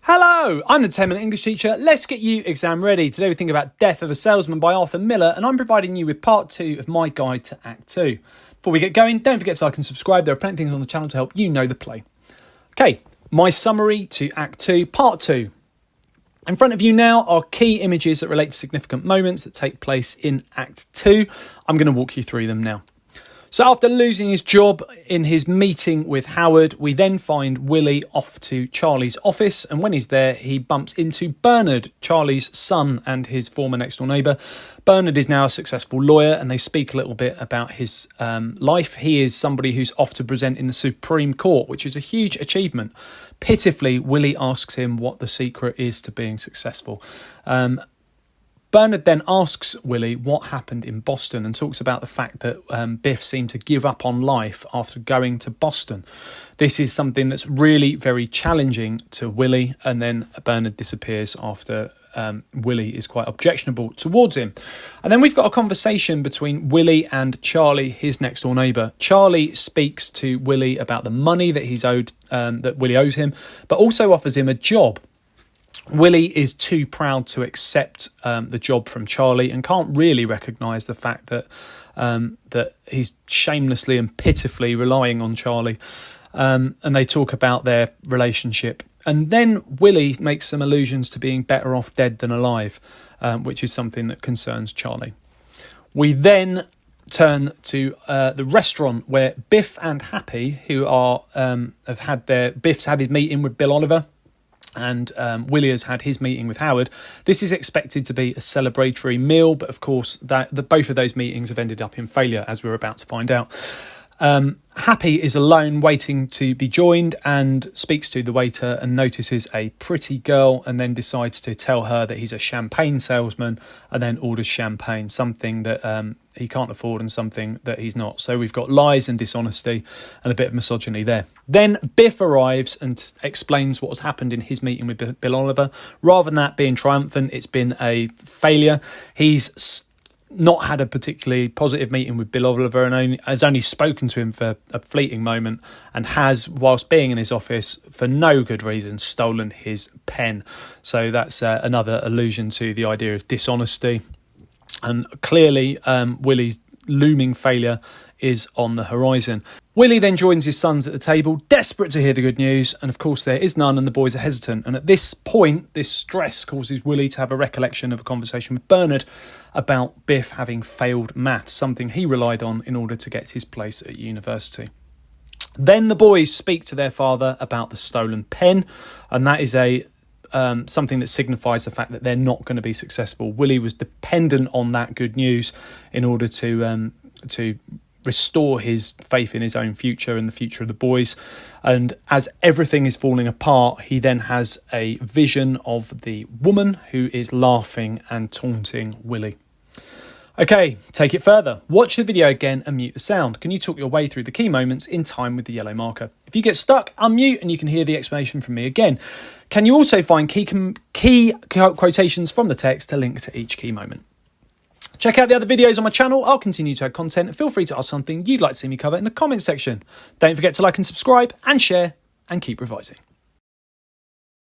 Hello, I'm the 10-minute English teacher. Let's get you exam ready. Today we think about Death of a Salesman by Arthur Miller, and I'm providing you with part 2 of my guide to Act 2. Before we get going, don't forget to like and subscribe. There are plenty of things on the channel to help you know the play. Okay, my summary to Act 2, Part 2. In front of you now are key images that relate to significant moments that take place in Act 2. I'm going to walk you through them now. So after losing his job in his meeting with Howard, we then find Willie off to Charlie's office. And when he's there, he bumps into Bernard, Charlie's son and his former next door neighbour. Bernard is now a successful lawyer and they speak a little bit about his life. He is somebody who's off to present in the Supreme Court, which is a huge achievement. Pitifully, Willie asks him what the secret is to being successful. Bernard then asks Willie what happened in Boston and talks about the fact that Biff seemed to give up on life after going to Boston. This is something that's really very challenging to Willie, and then Bernard disappears after Willie is quite objectionable towards him. And then we've got a conversation between Willie and Charlie, his next door neighbour. Charlie speaks to Willie about the money that he's owed, that Willie owes him, but also offers him a job. Willie is too proud to accept the job from Charlie and can't really recognise the fact that that he's shamelessly and pitifully relying on Charlie. And they talk about their relationship. And then Willie makes some allusions to being better off dead than alive, which is something that concerns Charlie. We then turn to the restaurant where Biff and Happy, who are Biff's had his meeting with Bill Oliver, and Willie has had his meeting with Howard. This is expected to be a celebratory meal, but of course both of those meetings have ended up in failure, as we're about to find out. Happy is alone waiting to be joined and speaks to the waiter and notices a pretty girl and then decides to tell her that he's a champagne salesman and then orders champagne, something that he can't afford and something that he's not. So we've got lies and dishonesty and a bit of misogyny there. Then Biff arrives and explains what has happened in his meeting with Bill Oliver. Rather than that being triumphant, it's been a failure. He's not had a particularly positive meeting with Bill Oliver and has only spoken to him for a fleeting moment, and has, whilst being in his office for no good reason, stolen his pen. So that's another allusion to the idea of dishonesty. And clearly Willie's looming failure is on the horizon. Willie then joins his sons at the table, desperate to hear the good news, and of course there is none and the boys are hesitant. And at this point, this stress causes Willie to have a recollection of a conversation with Bernard about Biff having failed maths, something he relied on in order to get his place at university. Then the boys speak to their father about the stolen pen, and that is something that signifies the fact that they're not going to be successful. Willie was dependent on that good news in order to restore his faith in his own future and the future of the boys. And as everything is falling apart, he then has a vision of the woman who is laughing and taunting Willie. Okay, take it further. Watch the video again and mute the sound. Can you talk your way through the key moments in time with the yellow marker? If you get stuck, unmute and you can hear the explanation from me again. Can you also find key quotations from the text to link to each key moment? Check out the other videos on my channel. I'll continue to add content. Feel free to ask something you'd like to see me cover in the comments section. Don't forget to like and subscribe and share, and keep revising.